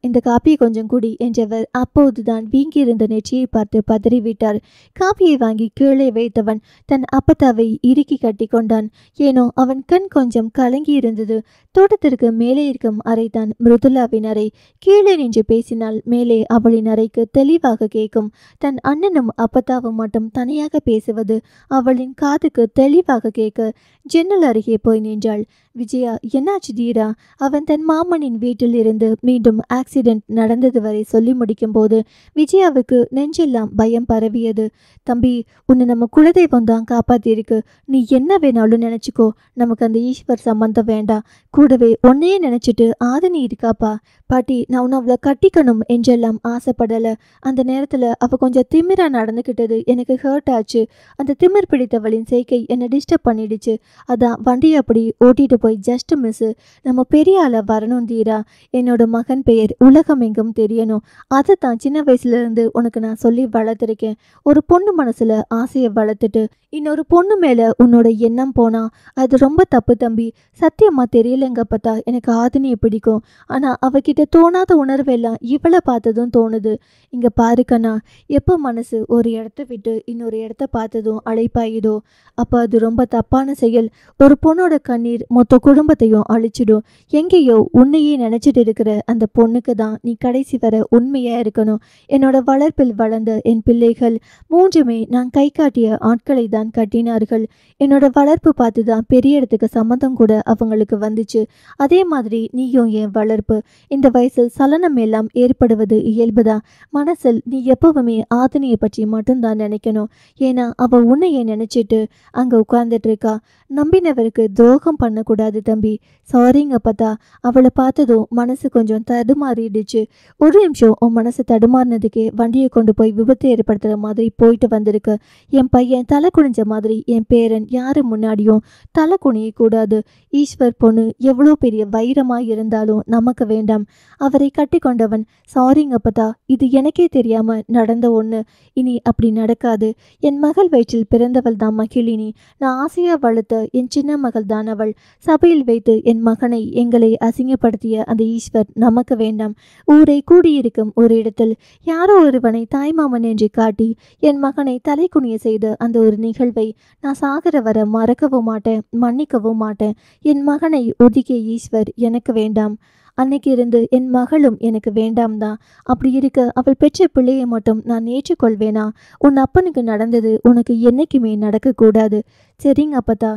இந்த காப்பியை கொஞ்சம் குடி என்றவர் அப்போதுதான் வீங்கியிருந்த நெற்றியை பார்த்து பதறிவிட்டார். காப்பியை வாங்கி கீழே வைத்தவன் தன் அப்பத்தாவை இறுக்கி கட்டி கொண்டான். ஏனோ அவன் கண் கொஞ்சம் கலங்கி இருந்தது. தோட்டத்திற்கு மேலே இருக்கும் அறைதான் மிருதுலாவின் அறை. கீழே நின்று பேசினால் மேலே அவளின் அறைக்கு தெளிவாக கேட்கும். தன் அண்ணனும் அப்பத்தாவும் மட்டும் தனியாக பேசுவது அவளின் காதுக்கு தெளிவாக கேட்க ஜன்னல் அருகே போய் நின்றாள். விஜயா, என்னாச்சு தீரா? அவன் தன் மாமனின் வீட்டில் இருந்து மீண்டும் ஆக்சிடென்ட் நடந்தது வரை சொல்லி முடிக்கும் போது விஜயாவுக்கு நெஞ்செல்லாம் பயம் பரவியது. தம்பி, உன்னை நம்ம குலதெய்வம் தான் காப்பாத்திருக்கு. நீ என்ன வேணாலும் நினைச்சுக்கோ. நமக்கு அந்த ஈஸ்வர் சம்பந்தம் வேண்டாம். கூடவே உன்னையே நினைச்சிட்டு ஆதினி இருக்காப்பா. பாட்டி, நான் உன்னை அவளை கட்டிக்கணும் என்றெல்லாம் ஆசைப்படலை. அந்த நேரத்தில் அவள் கொஞ்சம் திமிரா நடந்துக்கிட்டது எனக்கு ஹர்ட் ஆச்சு. அந்த திமிர் பிடித்தவளின் செய்கை என்னை டிஸ்டர்ப் பண்ணிடுச்சு. அதான் வண்டியை அப்படி ஓட்டிட்டு போய் ஜஸ்ட் மிஸ்ஸு. நம்ம பெரிய ஆளை வரணும் தீரா. என்னோட மகன் பெயர் உலகம் எங்கும் தெரியணும். அதை தான் சின்ன வயசுலேருந்து உனக்கு நான் சொல்லி வளர்த்துருக்கேன். ஒரு பொண்ணு மனசில் ஆசையை வளர்த்துட்டு இன்னொரு பொண்ணு மேலே உன்னோட எண்ணம் போனா அது ரொம்ப தப்பு தம்பி. சத்தியமாக தெரியலைங்க பார்த்தா எனக்கு ஆதினியை பிடிக்கும். ஆனால் அவகிட்ட தோணாத உணர்வெல்லாம் இவளை பார்த்ததும் தோணுது. இங்கே பாருக்கண்ணா, எப்போ மனசு ஒரு இடத்த விட்டு இன்னொரு இடத்த பார்த்ததும் அழைப்பாயிதோ அப்போ அது ரொம்ப தப்பான செயல். ஒரு பொண்ணோட கண்ணீர் மொத்த குடும்பத்தையும் அழிச்சிடும். எங்கேயோ உன்னையே நினைச்சிட்டு இருக்கிற அந்த பொண்ணுக்கு தான் நீ கடைசி வர உண்மையா இருக்கணும். என்னோட வளர்ப்பில் வளர்ந்த என் பிள்ளைகள் மூன்றுமே நான் கை காட்டிய ஆட்களை தான் கட்டினார்கள். என்னோட வளர்ப்பு பார்த்து தான் பெரிய இடத்துக்கு சம்மந்தம் கூட அவங்களுக்கு வந்துச்சு. அதே மாதிரி நீயும் என் வளர்ப்பு. இந்த வயசில் சலனம் எல்லாம் ஏற்படுவது இயல்புதான். மனசில் நீ எப்பவுமே ஆதினியை பற்றி மட்டும்தான் நினைக்கணும். ஏன்னா அவ உன்னையே நினைச்சிட்டு அங்க உட்கார்ந்துட்டு இருக்கா. நம்பினவருக்கு துரோகம் பண்ணக்கூடாது தம்பி. சாரிங்க பார்த்தா. அவளை பார்த்ததும் மனசு கொஞ்சம் தடுமாறிடுச்சு. ஒரு நிமிஷம் உன் மனசு தடுமாறினதுக்கே வண்டியை கொண்டு போய் விபத்து ஏற்படுத்துற மாதிரி போயிட்டு வந்திருக்கு. என் பையன் தலை குனிஞ்ச மாதிரி என் பேரன் யாரு முன்னாடியும் தலை குனிய கூடாது. ஈஸ்வர் பொண்ணு எவ்வளோ பெரிய வைரமா இருந்தாலும் நமக்கு வேண்டாம். அவரை கட்டி கொண்டவன், சாரிங்க பார்த்தா, இது எனக்கே தெரியாம நடந்த ஒண்ணு. இனி அப்படி நடக்காது. என் மகள் வயிற்றில் பிறந்தவள் தான் மகிழினி. நான் ஆசையா வளர்த்த என் சின்ன மகள் தான் அவள். சபையில் வைத்து என் மகனை எங்களை அசிங்கப்படுத்திய அந்த ஈஸ்வர் நமக்கு வேண்டாம். ஊரை கூடியிருக்கும் ஒரு இடத்தில் யாரோ ஒருவனை தாய்மாமன் என்று காட்டி என் மகனை தலை குனிய செய்த அந்த ஒரு நிகழ்வை நான் சாகர வர மறக்கவும் மாட்டேன், மன்னிக்கவும் மாட்டேன். என் மகனை ஒதுக்கிய ஈஸ்வர் எனக்கு வேண்டாம். அன்னைக்கு இருந்து என் மகளும் எனக்கு வேண்டாம் தான். அப்படி இருக்க அவள் பெற்ற பிள்ளையை மட்டும் நான் ஏற்றுக்கொள்வேனா? உன் அப்பனுக்கு நடந்தது உனக்கு என்னைக்குமே நடக்கக்கூடாது. சரிங்க அப்பதா.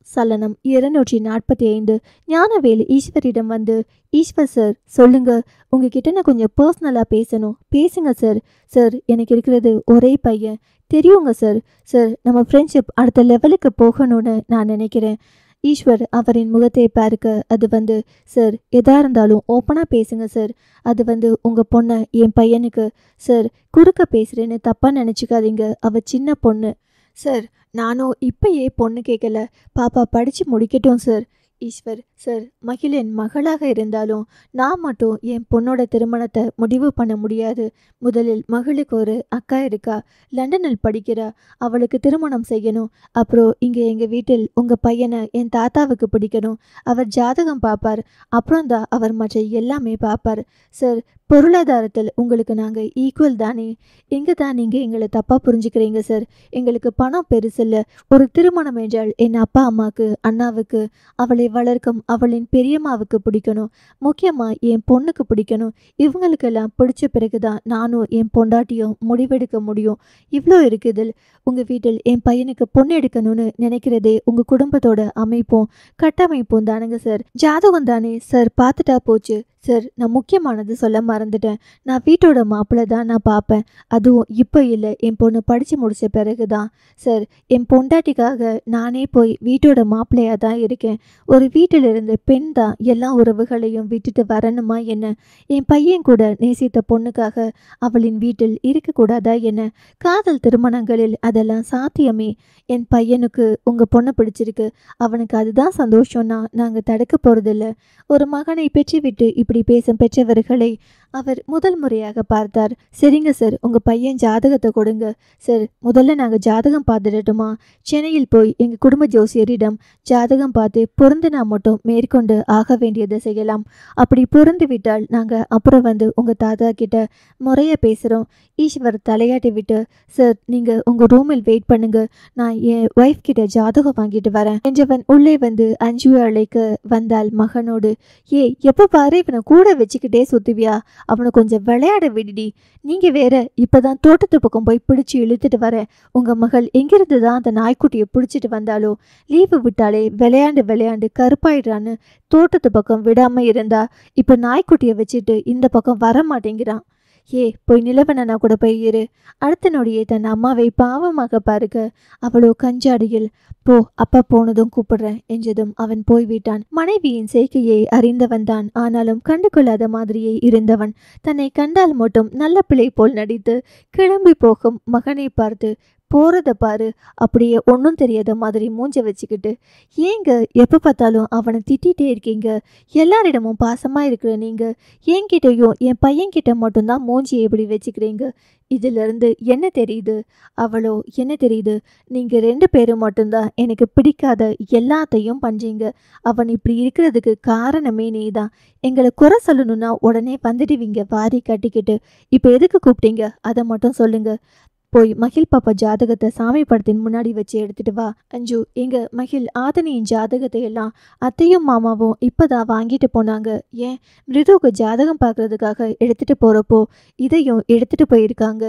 சலனம் 245. ஞானவேல் ஈஸ்வரிடம் வந்து, ஈஸ்வர் சார் சொல்லுங்க, உங்ககிட்ட நான் கொஞ்சம் பர்சனலாக பேசணும். பேசுங்க சார். சார், எனக்கு இருக்கிறது ஒரே பையன். தெரியுங்க சார். சார், நம்ம ஃப்ரெண்ட்ஷிப் அடுத்த லெவலுக்கு போகணும்னு நான் நினைக்கிறேன். ஈஸ்வர் அவரின் முகத்தை பார்க்க, அது சார், எதா இருந்தாலும் ஓப்பனாக பேசுங்க சார். அது உங்கள் பொண்ணை என் பையனுக்கு. சார், குறுக்க பேசுகிறேன்னு தப்பாக நினச்சிக்காதீங்க. அவள் சின்ன பொண்ணு. சார், நானும் இப்பயே பொண்ணு கேட்கல. பாப்பா படித்து முடிக்கட்டும் சார். ஈஸ்வர், சார், மகிழன் மகளாக இருந்தாலும் நான் மட்டும் என் பொண்ணோட திருமணத்தை முடிவு பண்ண முடியாது. முதலில் மகளுக்கு ஒரு அக்கா இருக்கா, லண்டனில் படிக்கிறா. அவளுக்கு திருமணம் செய்யணும். அப்புறம் இங்கே எங்கள் வீட்டில் உங்கள் பையனை என் தாத்தாவுக்கு பிடிக்கணும். அவர் ஜாதகம் பார்ப்பார். அப்புறம்தான் அவர் மற்ற எல்லாமே பார்ப்பார். சார், பொருளாதாரத்தில் உங்களுக்கு நாங்க ஈக்குவல் தானே. எங்க தான் நீங்க எங்களை தப்பா புரிஞ்சுக்கிறீங்க சார். எங்களுக்கு பணம் பெருசில்ல. ஒரு திருமணம் என்றால் என் அப்பா அம்மாக்கு, அண்ணாவுக்கு, அவளை வளர்க்கும் அவளின் பெரியம்மாவுக்கு பிடிக்கணும். முக்கியமா என் பொண்ணுக்கு பிடிக்கணும். இவங்களுக்கெல்லாம் பிடிச்ச பிறகுதான் நானும் என் பொண்டாட்டியும் முடிவெடுக்க முடியும். இவ்வளோ இருக்குதில் உங்க வீட்டில் என் பையனுக்கு பொண்ணு எடுக்கணும்னு நினைக்கிறதே உங்க குடும்பத்தோட அமைப்பும் கட்டமைப்பும் தானுங்க சார். ஜாதகம் தானே சார் பார்த்துட்டா போச்சு. சார், நான் முக்கியமானது சொல்ல மறந்துட்டேன். நான் வீட்டோட மாப்பிள்ளை தான் நான் பார்ப்பேன். அதுவும் இப்போ இல்லை, என் பொண்ணு படித்து முடித்த பிறகு தான். சார், என் பொண்டாட்டிக்காக நானே போய் வீட்டோட மாப்பிள்ளையாக தான் இருக்கேன். ஒரு வீட்டிலிருந்து பெண் தான் எல்லா உறவுகளையும் விட்டுட்டு வரணுமா என்ன? என் பையன் கூட நேசித்த பொண்ணுக்காக அவளின் வீட்டில் இருக்கக்கூடாதா என்ன? காதல் திருமணங்களில் அதெல்லாம் சாத்தியமே. என் பையனுக்கு உங்கள் பொண்ணை பிடிச்சிருக்கு, அவனுக்கு அதுதான் சந்தோஷம்னா நாங்கள் தடுக்க போகிறதில்ல. ஒரு மகனை பெற்றுவிட்டு இப்படி பேசும் பெற்றவர்களை அவர் முதல் முறையாக பார்த்தார். சரிங்க சார், உங்கள் பையன் ஜாதகத்தை கொடுங்க. சார், முதல்ல நாங்கள் ஜாதகம் பார்த்துடட்டுமா? சென்னையில் போய் எங்கள் குடும்ப ஜோசியரிடம் ஜாதகம் பார்த்து பொருந்தினா மட்டும் மேற்கொண்டு ஆக வேண்டியதை செய்யலாம். அப்படி பொருந்து விட்டால் நாங்கள் அப்புறம் வந்து உங்கள் தாத்தா கிட்ட முறையாக பேசுகிறோம். ஈஸ்வர் தலையாட்டி விட்டு, சார் நீங்கள் உங்கள் ரூமில் வெயிட் பண்ணுங்க, நான் என் ஒய்ஃப் கிட்ட ஜாதகம் வாங்கிட்டு வரேன் என்றவன் உள்ளே வந்து அஞ்சுவை அழைக்க வந்தாள் மகனோடு. எப்போ பாரு இவனை கூட வச்சுக்கிட்டே சுத்துவியா? அவனை கொஞ்சம் விளையாட விடுடி. நீங்க வேற இப்பதான் தோட்டத்து பக்கம் போய் பிடிச்சு இழுத்துட்டு வர. உங்க மகள் எங்கிருந்து தான் அந்த நாய்க்குட்டியை பிடிச்சிட்டு வந்தாலோ, லீவு விட்டாலே விளையாண்டு விளையாண்டு கருப்பாயிடுறான்னு தோட்டத்து பக்கம் விடாம இருந்தா இப்ப நாய்க்குட்டியை வச்சுட்டு இந்த பக்கம் வர மாட்டேங்கிறான். போய் நிலவனா கூட போய் இரு. அடுத்த நொடியே தன் அம்மாவை பாவமாக பாருங்க. அவளோ கஞ்சாடியில், போ அப்பா போனதும் கூப்பிடுறேன் என்றதும் அவன் போய்விட்டான். மனைவியின் செய்கையை அறிந்தவன் தான். ஆனாலும் கண்டு கொள்ளாத மாதிரியே இருந்தவன் தன்னை கண்டால் மட்டும் நல்ல பிள்ளை போல் நடித்து கிளம்பி போகும் மகனை பார்த்து, போறத பாரு, அப்படியே ஒன்றும் தெரியாத மாதிரி மூஞ்ச வச்சுக்கிட்டு ஏங்க எப்போ பார்த்தாலும் அவனை திட்டிகிட்டே இருக்கீங்க? எல்லாரிடமும் பாசமாக இருக்கிற நீங்கள் என்கிட்டையும் என் பையன்கிட்ட மட்டும்தான் மூஞ்சியை எப்படி வச்சுக்கிறீங்க? இதிலிருந்து என்ன தெரியுது? அவளோ என்ன தெரியுது? நீங்கள் 2 பேரும் மட்டும்தான் எனக்கு பிடிக்காத எல்லாத்தையும் பண்ணுறீங்க. அவன் இப்படி இருக்கிறதுக்கு காரணமே நீ தான். எங்களை குறை சொல்லணும்னா உடனே வந்துடுவீங்க வாரி கட்டிக்கிட்டு. இப்போ எதுக்கு கூப்பிட்டீங்க அதை மட்டும் சொல்லுங்க. போய் மகிழ் பாப்பா ஜாதகத்தை சாமி படத்தின் முன்னாடி வச்சு எடுத்துட்டு வா. அஞ்சு, எங்க மகிழ் ஆதனியின் ஜாதகத்தை எல்லாம் அத்தையும் மாமாவும் இப்பதான் வாங்கிட்டு போனாங்க. ஏன் மிருதுவுக்கு ஜாதகம் பார்க்கறதுக்காக எடுத்துட்டு போறப்போ இதையும் எடுத்துட்டு போயிருக்காங்க.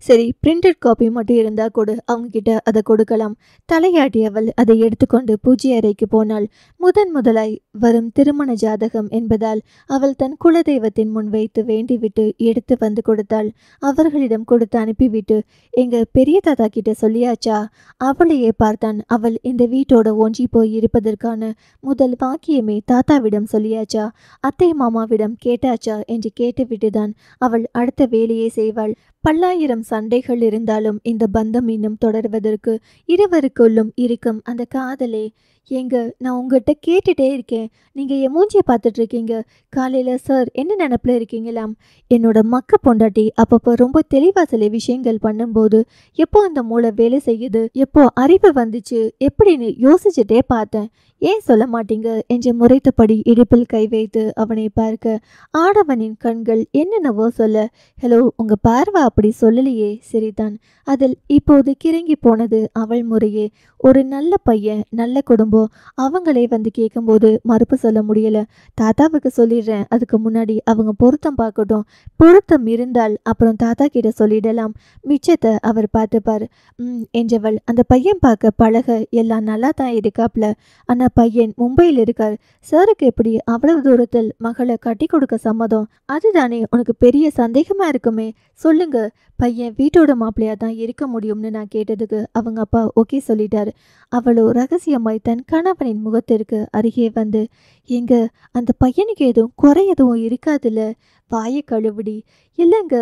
சரி, பிரிண்டட் காப்பி மட்டும் இருந்தா கொடு, அவங்க கிட்ட அதை கொடுக்கலாம். தலையாட்டியவள் அதை எடுத்துக்கொண்டு பூஜை அறைக்கு போனாள். முதலாய் வரும் திருமண ஜாதகம் என்பதால் அவள் தன் குலதெய்வத்தின் முன் வைத்து வேண்டிவிட்டு எடுத்து வந்து கொடுத்தாள். அவர்களிடம் கொடுத்து அனுப்பிவிட்டு, எங்க பெரிய தாத்தா கிட்ட சொல்லியாச்சா? அவளையே பார்த்தான். அவள் இந்த வீட்டோட ஒன்றி போய் இருப்பதற்கான முதல் வாக்கியமே தாத்தாவிடம் சொல்லியாச்சா, அத்தை மாமாவிடம் கேட்டாச்சா என்று கேட்டுவிட்டுதான் அவள் அடுத்த வேலையை செய்வாள். பல்லாயிரம் சண்டைகள் இருந்தாலும் இந்த பந்தம் இன்னும் தொடர்வதற்கு இருவருக்குள்ளும் இருக்கும் அந்த காதலே. ஏங்க, நான் உங்கள்கிட்ட கேட்டுட்டே இருக்கேன், நீங்கள் என் மூஞ்சியை பார்த்துட்டு இருக்கீங்க. காலையில் சார் என்ன நினப்பில் இருக்கீங்களாம்? என்னோட மக்க பொண்டாட்டி அப்பப்போ ரொம்ப தெளிவாக சில விஷயங்கள் பண்ணும்போது எப்போ அந்த மூளை வேலை செய்யுது, எப்போ அறிவு வந்துச்சு எப்படின்னு யோசிச்சுட்டே பார்த்தேன். ஏன் சொல்ல மாட்டீங்க என்று முறைத்தபடி இடுப்பில் கை வைத்து அவனை பார்க்க ஆடவனின் கண்கள் என்னென்னவோ சொல்ல, ஹலோ, உங்கள் பார்வை அப்படி சொல்லலையே. சரிதான். அதில் இப்போது கிறங்கி போனது அவள் முறையே. ஒரு நல்ல பையன், நல்ல குடும்பம், அவங்களே வந்து கேட்கும்போது மறுப்பு சொல்ல முடியல. தாத்தாவுக்கு சொல்லிடுறேன், அதுக்கு முன்னாடி அவங்க பொருத்தம் பார்க்கட்டும். பொருத்தம் இருந்தால் அப்புறம் தாத்தா கிட்ட சொல்லிடலாம், மிச்சத்தை அவர் பார்த்துப்பார் என்றவள் அந்த பையன் பார்க்க பழக எல்லாம் நல்லா தான் இருக்காப்ல. ஆனால் பையன் மும்பையில் இருக்கார். சாருக்கு எப்படி அவ்வளவு தூரத்தில் மகளை கட்டி கொடுக்க சம்மதம்? அதுதானே உனக்கு பெரிய சந்தேகமா இருக்குமே. சொல்லுங்க, பையன் வீட்டோட மாப்பிள்ளையா தான் இருக்க முடியும்னு நான் கேட்டதுக்கு அவங்க அப்பா ஓகே சொல்லிட்டாரு. அவளோ ரகசியமாய் தன் கணவனின் முகத்திற்கு அருகே வந்து, எங்க அந்த பையனுக்கு எதுவும் குறை எதுவும் இருக்காதுல்ல? வாயை கழுவிடி. இல்லைங்க,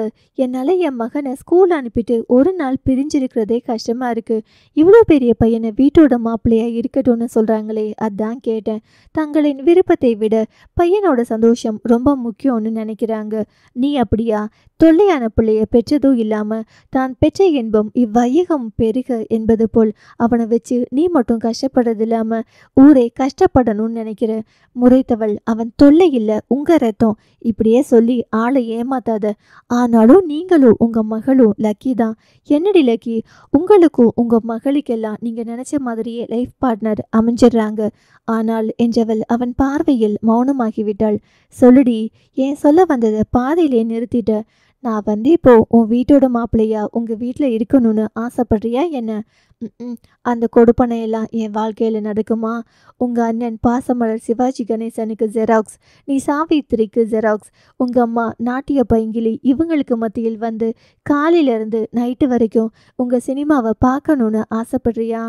என்னால் என் மகனை ஸ்கூல் அனுப்பிட்டு ஒரு நாள் பிரிஞ்சிருக்கிறதே கஷ்டமா இருக்கு. இவ்வளோ பெரிய பையனை வீட்டோட மாப்பிள்ளையா இருக்கட்டும்னு சொல்றாங்களே, அதான் கேட்டேன். தங்களின் விருப்பத்தை விட பையனோட சந்தோஷம் ரொம்ப முக்கியம்னு நினைக்கிறாங்க. நீ அப்படியா? தொல்லையான பிள்ளைய பெற்றதும் இல்லாம தான் பெற்ற இன்பம் இவ்வையகம் பெருக என்பது போல் அவனை வச்சு நீ மட்டும் கஷ்டப்படுறது இல்லாம ஊரே கஷ்டப்படணும்னு நினைக்கிற. முறைத்தவள், அவன் தொல்லை இல்லை, உங்க ரத்தம். இப்படியே சொல்லி சொல்லி ஆளை ஏமாத்தாத. ஆனாலும் நீங்களும் உங்க மகளும் லக்கி தான். என்னடி லக்கி, உங்களுக்கும் உங்க மகளுக்கெல்லாம் நீங்க நினைச்ச மாதிரியே லைஃப் பார்ட்னர் அமைஞ்சிடுறாங்க. ஆனால் என்றவள் அவன் பார்வையில் மௌனமாகிவிட்டாள். சொல்லுடி, ஏன் சொல்ல வந்ததை பாதையிலே நிறுத்திட்ட. நான் இப்போ உன் வீட்டோட மாப்பிள்ளையா உங்க வீட்டில் இருக்கணும்னு ஆசைப்படுறியா என்ன? அந்த கொடுப்பனையெல்லாம் என் வாழ்க்கையில் நடக்குமா? உங்கள் அண்ணன் பாசமலர் சிவாஜி கணேசனுக்கு ஜெராக்ஸ், நீ சாவித்திரிக்கு ஜெராக்ஸ், உங்கள் அம்மா நாட்டிய பைங்கிலி இவங்களுக்கு மத்தியில் வந்து காலையிலேருந்து நைட்டு வரைக்கும் உங்கள் சினிமாவை பார்க்கணுன்னு ஆசைப்படுறியா?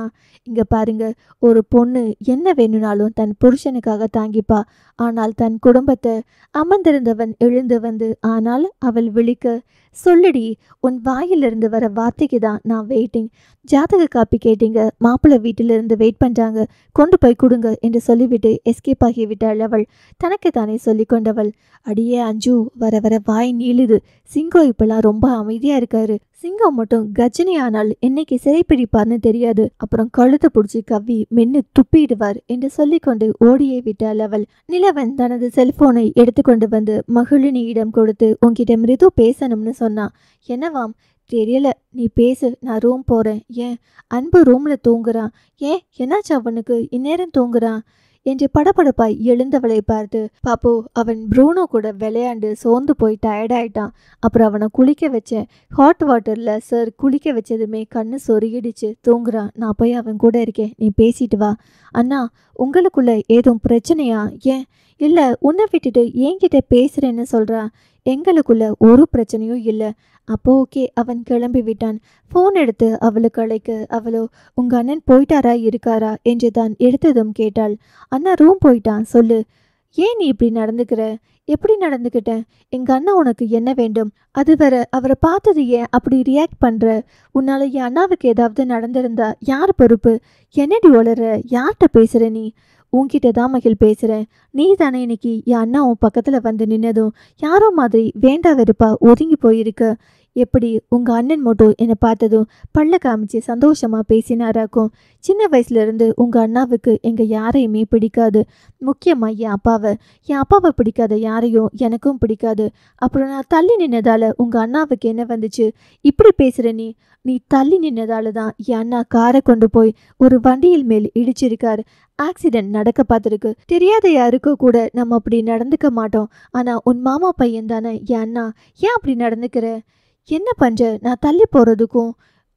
இங்கே பாருங்க, ஒரு பொண்ணு என்ன வேணும்னாலும் தன் புருஷனுக்காக தாங்கிப்பா. ஆனால் தன் குடும்பத்தை அமர்ந்திருந்தவன் எழுந்து வந்து ஆனால் அவள் விழிக்க, சொல்லுடி, உன் வாயிலிருந்து வர வார்த்தைக்கு தான் நான் வெயிட்டிங். ஜாதக காப்பி கேட்டீங்க, மாப்பிள்ளை வீட்டிலிருந்து வெயிட் பண்ணுறாங்க, கொண்டு போய் கொடுங்க என்று சொல்லிவிட்டு எஸ்கேப் ஆகிவிட்டாள் அவள். தனக்கு தானே சொல்லி கொண்டவள். அடியே அஞ்சு, வர வர வாய் நீளுது. சிங்கம் இப்பெல்லாம் ரொம்ப அமைதியாக இருக்காரு. சிங்கம் மட்டும் கஜினி ஆனால் என்னைக்கு சிறைப்பிடிப்பார்னு தெரியாது. அப்புறம் கழுத்தை பிடிச்சி கவ்வி மென்னு துப்பிடுவார் என்று சொல்லிக்கொண்டு ஓடியே விட்டாள் அவள். நிலவன் தனது செல்போனை எடுத்துக்கொண்டு வந்து மகிழினியிடம் கொடுத்து, உன்கிட்ட மிருது பேசணும்னு சொன்னான். என்னவாம்? தெரியல, நீ பேசு, நான் ரூம் போகிறேன். ஏன்? அன்பு ரூமில் தூங்குறான். ஏன், என்னாச்சு அவனுக்கு இந்நேரம் தூங்குறான் என்று படபடப்பாய் எழுந்தவளை பார்த்து, பாப்பு, அவன் ப்ரூனோ கூட விளையாண்டு சோர்ந்து போய் டயர்டாயிட்டான். அப்புறம் அவனை குளிக்க வச்சேன். ஹாட் வாட்டரில் சார் குளிக்க வச்சதுமே கண்ணு சொருகிடுச்சு, தூங்குறான். நான் போய் அவன் கூட இருக்கேன், நீ பேசிட்டு வா. அண்ணா, உங்களுக்குள்ள ஏதும் பிரச்சனையா? ஏன்? இல்லை, உன்னை விட்டுட்டு என்கிட்ட பேசுகிறேன்னு சொல்கிறான். எங்களுக்குள்ள ஒரு பிரச்சனையும் இல்லை. அப்போ ஓகே, அவன் கிளம்பி விட்டான். ஃபோன் எடுத்து அவளுக்கு அழைக்க, அவளோ உங்கள் அண்ணன் போயிட்டாரா இருக்காரா என்று தான் எடுத்ததும் கேட்டாள். அண்ணா ரூம் போயிட்டான். சொல்லு, ஏன் நீ இப்படி நடந்துக்கிற? எப்படி நடந்துக்கிட்டேன்? எங்கள் அண்ணா உனக்கு என்ன வேண்டும்? அது வர அவரை பார்த்தது ஏன் அப்படி ரியாக்ட் பண்ணுற? உன்னால் என் அண்ணாவுக்கு ஏதாவது நடந்திருந்தா யார் பொறுப்பு? என்னடி வளர? யார்கிட்ட பேசுகிற நீ? உன்கிட்ட தான் மகிழ் பேசுகிறேன். நீ தானே இன்னைக்கு என் அண்ணா உன் பக்கத்தில் வந்து நின்னதும் யாரோ மாதிரி வேண்டா வெறுப்பா ஒதுங்கி போயிருக்க. எப்படி உங்கள் அண்ணன் மட்டும் என்னை பார்த்ததும் பல்ல காமிச்சு சந்தோஷமாக பேசினாராக்கும். சின்ன வயசுலேருந்து உங்கள் அண்ணாவுக்கு எங்கள் யாரையுமே பிடிக்காது. முக்கியமாக என் அப்பாவை பிடிக்காத யாரையும் எனக்கும் பிடிக்காது. அப்புறம் நான் தள்ளி நின்னதால் உங்கள் அண்ணாவுக்கு என்ன வந்துச்சு? இப்படி பேசுகிற நீ தள்ளி நின்னதால தான் என் அண்ணா காரை கொண்டு போய் ஒரு வண்டியில் மேல் இடிச்சிருக்கார். ஆக்சிடென்ட் நடக்க பார்த்துருக்கு. தெரியாத யாருக்கோ கூட நம்ம அப்படி நடந்துக்க மாட்டோம். ஆனால் உன் மாமா பையன் தானே என் அண்ணா, ஏன் அப்படி நடந்துக்கிற? என்ன பண்ணுற? நான் தள்ளி போகிறதுக்கும்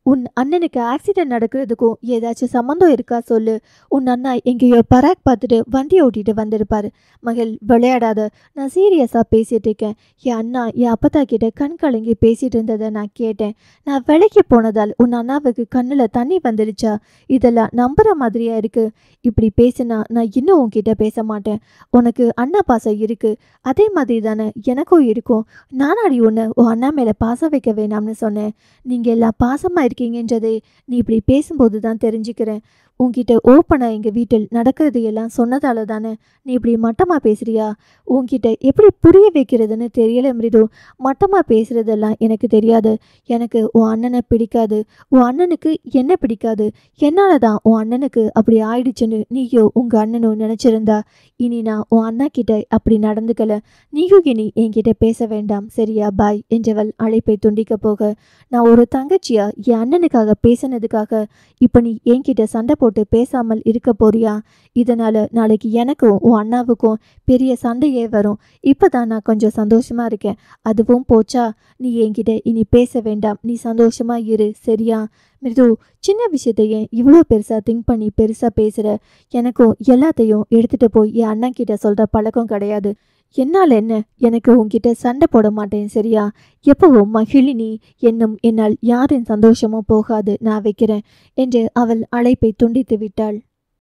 உன் அண்ணனுக்கு ஆக்சிடென்ட் நடக்கிறதுக்கும் ஏதாச்சும் சம்மந்தம் இருக்கா சொல்லு. உன் அண்ணா எங்கேயோ பராக் பார்த்துட்டு வண்டி ஓட்டிட்டு வந்திருப்பாரு. மகள், விளையாடாத, நான் சீரியஸாக பேசிகிட்டு இருக்கேன். என் அண்ணா என் அப்பத்தா கிட்ட கண் கலங்கி பேசிகிட்டு இருந்ததை நான் கேட்டேன். நான் விலைக்கு போனதால் உன் அண்ணாவுக்கு கண்ணில் தண்ணி வந்துடுச்சா? இதெல்லாம் நம்புகிற மாதிரியா இருக்குது. இப்படி பேசினா நான் இன்னும் உன்கிட்ட பேச மாட்டேன். உனக்கு அண்ணா பாசம் இருக்குது, அதே மாதிரி தானே எனக்கும் இருக்கும். நானாடி உன்னை உன் அண்ணா மேலே பாசம் வைக்க வேணாம்னு சொன்னேன். நீங்கள் எல்லாம் பாசமாக இருக்கீங்கன்றதே நீ இப்படி பேசும்போது தான் தெரிஞ்சுக்கிறேன். உன்கிட்ட ஓப்பனாக எங்கள் வீட்டில் நடக்கிறது எல்லாம் சொன்னதால தானே நீ இப்படி மட்டமாக பேசுறியா? உன்கிட்ட எப்படி புரிய வைக்கிறதுன்னு தெரியல மிருது. மட்டமாக பேசுகிறதெல்லாம் எனக்கு தெரியாது. எனக்கு உன் அண்ணனை பிடிக்காது, உன் அண்ணனுக்கு என்ன பிடிக்காது. என்னால் தான் உன் அண்ணனுக்கு அப்படி ஆயிடுச்சுன்னு நீயோ உங்கள் அண்ணனும் நினச்சிருந்தா இனி நான் உன் அண்ணா கிட்ட அப்படி நடந்துக்கல. நீயும் இனி என்கிட்ட பேச வேண்டாம், சரியா? பாய் என்றவள் அழைப்பை துண்டிக்க போக, நான் ஒரு தங்கச்சியா என் அண்ணனுக்காக பேசினதுக்காக இப்போ நீ என்கிட்ட சண்டை போட்டு பேசாமல் இருக்க போறியா? இதனால் நாளைக்கு எனக்கும் உன் அண்ணாவுக்கும் பெரிய சண்டையே வரும். இப்போ தான் நான் கொஞ்சம் சந்தோஷமாக இருக்கேன். அதுவும் போச்சா? நீ என்கிட்ட இனி பேச வேண்டாம், நீ சந்தோஷமாக இரு, சரியா? மிருது, சின்ன விஷயத்தையே இவ்வளோ பெருசாக திங்க் பண்ணி பெருசாக பேசுகிற. எனக்கும் எல்லாத்தையும் எடுத்துகிட்டு போய் என் அண்ணன் கிட்ட சொல்கிற பழக்கம் கிடையாது. என்னால் என்ன? எனக்கு உன்கிட்ட சண்டை போட மாட்டேன், சரியா? எப்பவும் மகிழினி என்னும் என்னால் யாரின் சந்தோஷமும் போகாது, நான் வைக்கிறேன் என்று அவள் அழைப்பை துண்டித்து விட்டாள்.